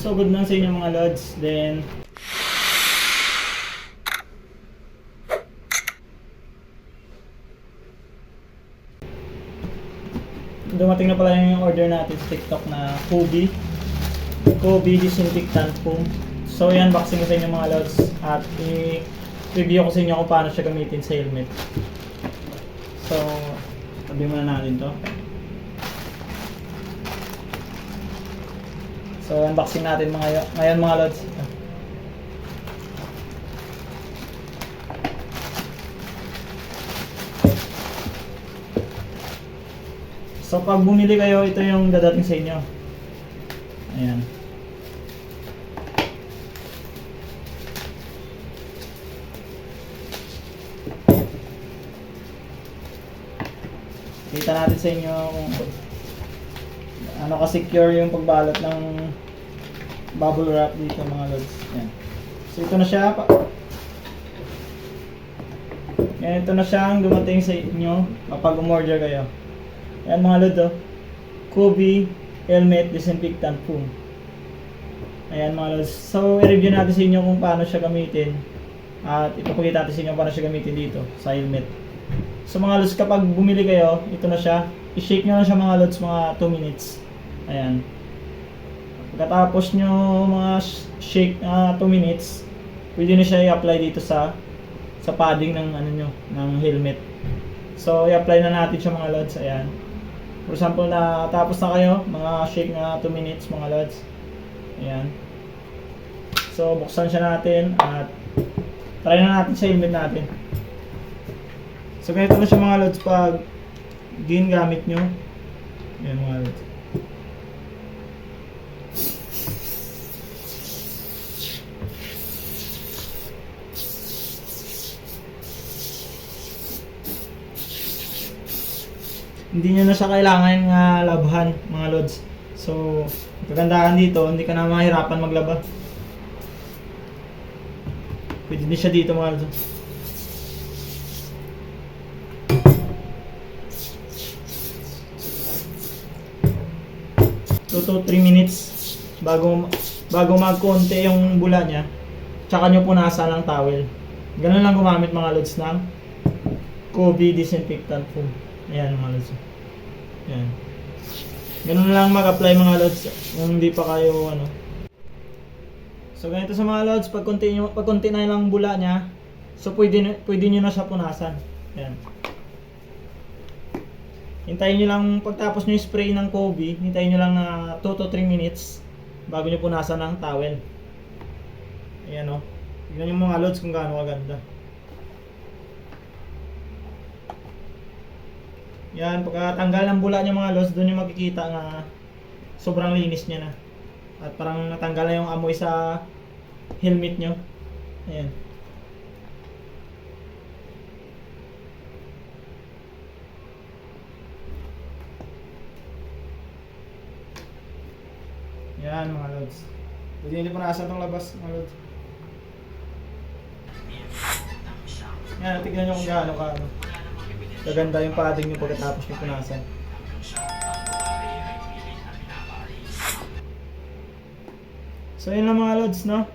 So good lang sa inyo mga lods. Then dumating na pala yung order natin sa TikTok na Kobe disinfectant foam. So yan, unboxing ko sa inyo mga lods at i-review ko sa inyo kung paano siya gamitin sa helmet. So tabi muna natin to. So unboxing natin ngayon mga lods. So pag bumili kayo, ito yung dadating sa inyo. Ayan. Kita natin sa inyo kung ano ka-secure yung pagbalot ng bubble wrap dito mga lods. Ayan. So ito na siya. Ayan, ito na siya ang dumating sa inyo kapag umorder kayo. Ayan mga lods, oh. Kobe helmet disinfectant foam. Ayan mga lods. So i-review natin sa inyo kung paano siya gamitin at ipapakita natin sa inyo paano siya gamitin dito sa helmet. So mga lods, kapag bumili kayo, ito na siya. I-shake nyo lang siya mga lods, mga 2 minutes. Ayan. Pagkatapos nyo mga shake 2 minutes, pwede nyo siya i-apply dito sa padding ng ano nyo, ng helmet. So i-apply na natin siya mga lods. Ayan. For example, na tapos na kayo, mga shake na 2 minutes mga lods. Ayan. So buksan siya natin at try na natin sa helmet natin. So ganito na siya mga lods pag ginagamit nyo. Ayan mga lods. Hindi nyo na siya kailangan nga labhan mga lods. So kagandahan dito, hindi ka na mahirapan maglaba. Pwede din siya dito mga lods. 2 to 3 minutes bago magkonti yung bula niya, tsaka nyo punasan ng towel. Ganun lang gumamit mga lods ng Kobe disinfectant foam. Ayan mga lods. Ayan. Ganun lang mag-apply mga lods kung hindi pa kayo ano. So ganito sa mga lods, pag konti na lang bula niya, so pwede nyo na siya punasan. Ayan. Hintayin nyo lang, pagtapos nyo spray ng Kobe, hintayin nyo lang na 2 to 3 minutes bago nyo punasan ng towel. Ayan o. Tignan nyo mga lods kung gaano kaganda. Yan, pagkatanggal ng bula nyo mga lods, doon nyo makikita na sobrang linis nya na. At parang natanggal na yung amoy sa helmet nyo. Ayan. Yan mga lods. Pwede nyo punasan itong labas mga lods. Yan, tignan nyo kung gaano kaganda yung padding nyo pagkatapos nyo punasan. So yun lang mga lods, no?